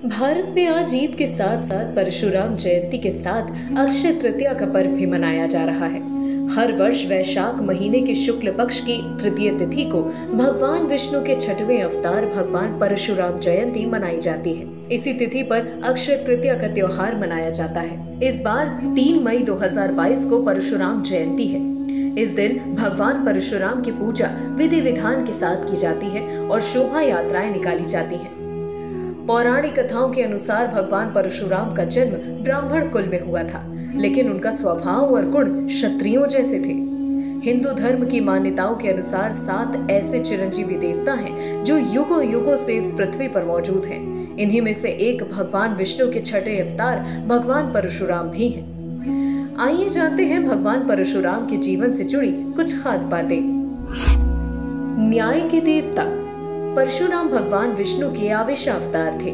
भारत में आज ईद के साथ साथ परशुराम जयंती के साथ अक्षय तृतीया का पर्व भी मनाया जा रहा है। हर वर्ष वैशाख महीने के शुक्ल पक्ष की तृतीय तिथि को भगवान विष्णु के छठवें अवतार भगवान परशुराम जयंती मनाई जाती है। इसी तिथि पर अक्षय तृतीया का त्योहार मनाया जाता है। इस बार 3 मई 2022 को परशुराम जयंती है। इस दिन भगवान परशुराम की पूजा विधि विधान के साथ की जाती है और शोभा यात्राएं निकाली जाती हैं। पौराणिक कथाओं के अनुसार भगवान परशुराम का जन्म ब्राह्मण कुल में हुआ था, लेकिन उनका स्वभाव और गुण क्षत्रियों जैसे थे। हिंदू धर्म की मान्यताओं के अनुसार 7 ऐसे चिरंजीवी देवता हैं जो युगों युगों से इस पृथ्वी पर मौजूद हैं। इन्हीं में से एक भगवान विष्णु के छठे अवतार भगवान परशुराम भी हैं। आइए जानते हैं भगवान परशुराम के जीवन से जुड़ी कुछ खास बातें। न्याय के देवता परशुराम भगवान विष्णु के आविष्ट अवतार थे।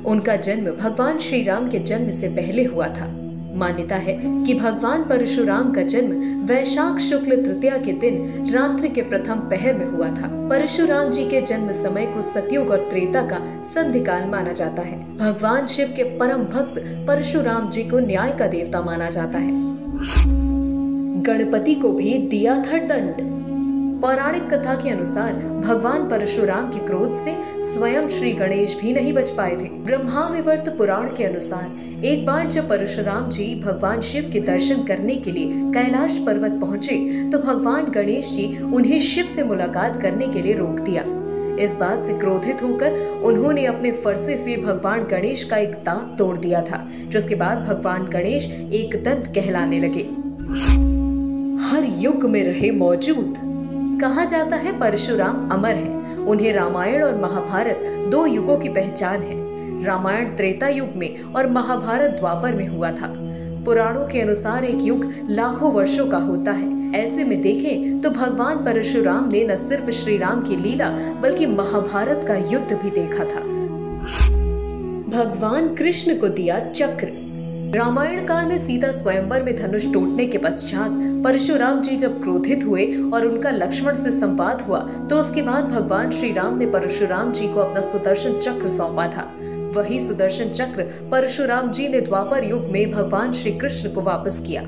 उनका जन्म भगवान श्री राम के जन्म से पहले हुआ था। मान्यता है कि भगवान परशुराम का जन्म वैशाख शुक्ल तृतीया के दिन रात्रि के प्रथम पहर में हुआ था। परशुराम जी के जन्म समय को सतयुग और त्रेता का संधिकाल माना जाता है। भगवान शिव के परम भक्त परशुराम जी को न्याय का देवता माना जाता है। गणपति को भी दिया था दंड। पौराणिक कथा के अनुसार भगवान परशुराम के क्रोध से स्वयं श्री गणेश भी नहीं बच पाए थे। ब्रह्माविवर्त पुराण के अनुसार एक बार जब परशुराम जी भगवान शिव के दर्शन करने के लिए कैलाश पर्वत पहुंचे तो भगवान गणेश जी उन्हें शिव से मुलाकात करने के लिए रोक दिया। इस बात से क्रोधित होकर उन्होंने अपने फरसे से भगवान गणेश का एक दांत तोड़ दिया था, जिसके बाद भगवान गणेश एक दंत कहलाने लगे। हर युग में रहे मौजूद। कहा जाता है परशुराम अमर है। उन्हें रामायण और महाभारत 2 युगों की पहचान है। रामायण त्रेता युग में और महाभारत द्वापर में हुआ था। पुराणों के अनुसार एक युग लाखों वर्षों का होता है। ऐसे में देखें तो भगवान परशुराम ने न सिर्फ श्री राम की लीला बल्कि महाभारत का युद्ध भी देखा था। भगवान कृष्ण को दिया चक्र। रामायण काल में सीता स्वयंवर में धनुष टूटने के पश्चात परशुराम जी जब क्रोधित हुए और उनका लक्ष्मण से संवाद हुआ तो उसके बाद भगवान श्री राम ने परशुराम जी को अपना सुदर्शन चक्र सौंपा था। वही सुदर्शन चक्र परशुराम जी ने द्वापर युग में भगवान श्री कृष्ण को वापस किया।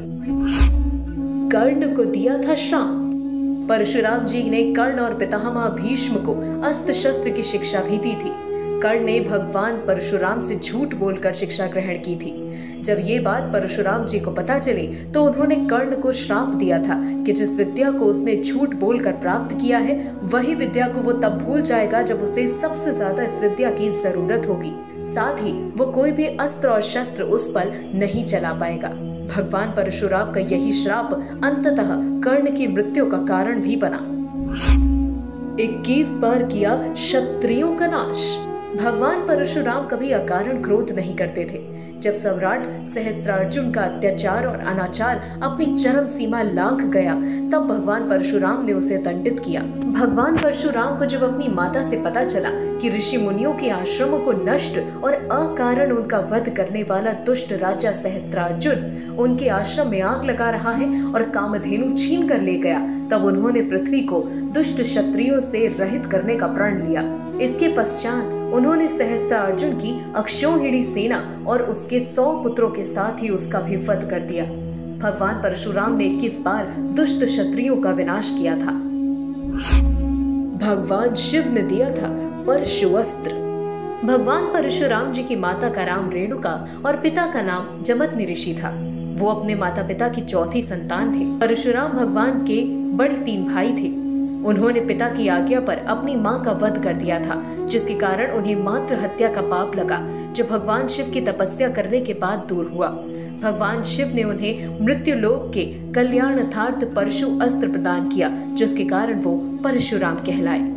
कर्ण को दिया था श्राप। परशुराम जी ने कर्ण और पितामह भीष्म को अस्त्र शस्त्र की शिक्षा भी दी थी। कर्ण ने भगवान परशुराम से झूठ बोलकर शिक्षा ग्रहण की थी। जब ये बात परशुराम जी को पता चली तो उन्होंने कर्ण को श्राप दिया था कि जिस विद्या को उसने झूठ बोलकर प्राप्त किया है वही विद्या को वो तब भूल जाएगा जब उसे सबसे ज्यादा इस विद्या की जरूरत होगी। साथ ही वो कोई भी अस्त्र और शस्त्र उस पल नहीं चला पाएगा। भगवान परशुराम का यही श्राप अंततः कर्ण की मृत्यु का कारण भी बना। 21 बार किया क्षत्रियों का नाश। भगवान परशुराम कभी अकारण क्रोध नहीं करते थे। जब सम्राट सहस्त्रार्जुन का अत्याचार और अनाचार अपनी चरम सीमा लांघ गया तब भगवान परशुराम ने उसे दंडित किया। भगवान परशुराम को जब अपनी माता से पता चला कि ऋषि मुनियों के आश्रमों को नष्ट और अकारण उनका वध करने वाला दुष्ट राजा सहस्त्रार्जुन उनके आश्रम में आग लगा रहा है और कामधेनु छीन कर ले गया, तब उन्होंने पृथ्वी को दुष्ट क्षत्रियों से रहित करने का प्रण लिया। इसके पश्चात उन्होंने सहस्त्रार्जुन की अक्षौहिणी सेना और उसके 100 पुत्रों के साथ ही उसका भी वध कर दिया। भगवान परशुराम ने 21 बार दुष्ट क्षत्रियों का विनाश किया था। भगवान शिव ने दिया था परशु अस्त्र। भगवान परशुराम जी की माता का नाम रेणुका और पिता का नाम जमदग्नि ऋषि था। वो अपने माता पिता की चौथी संतान थे। परशुराम भगवान के बड़े 3 भाई थे। उन्होंने पिता की आज्ञा पर अपनी मां का वध कर दिया था, जिसके कारण उन्हें मातृ हत्या का पाप लगा, जो भगवान शिव की तपस्या करने के बाद दूर हुआ। भगवान शिव ने उन्हें मृत्यु लोक के कल्याणार्थ परशु अस्त्र प्रदान किया, जिसके कारण वो परशुराम कहलाए।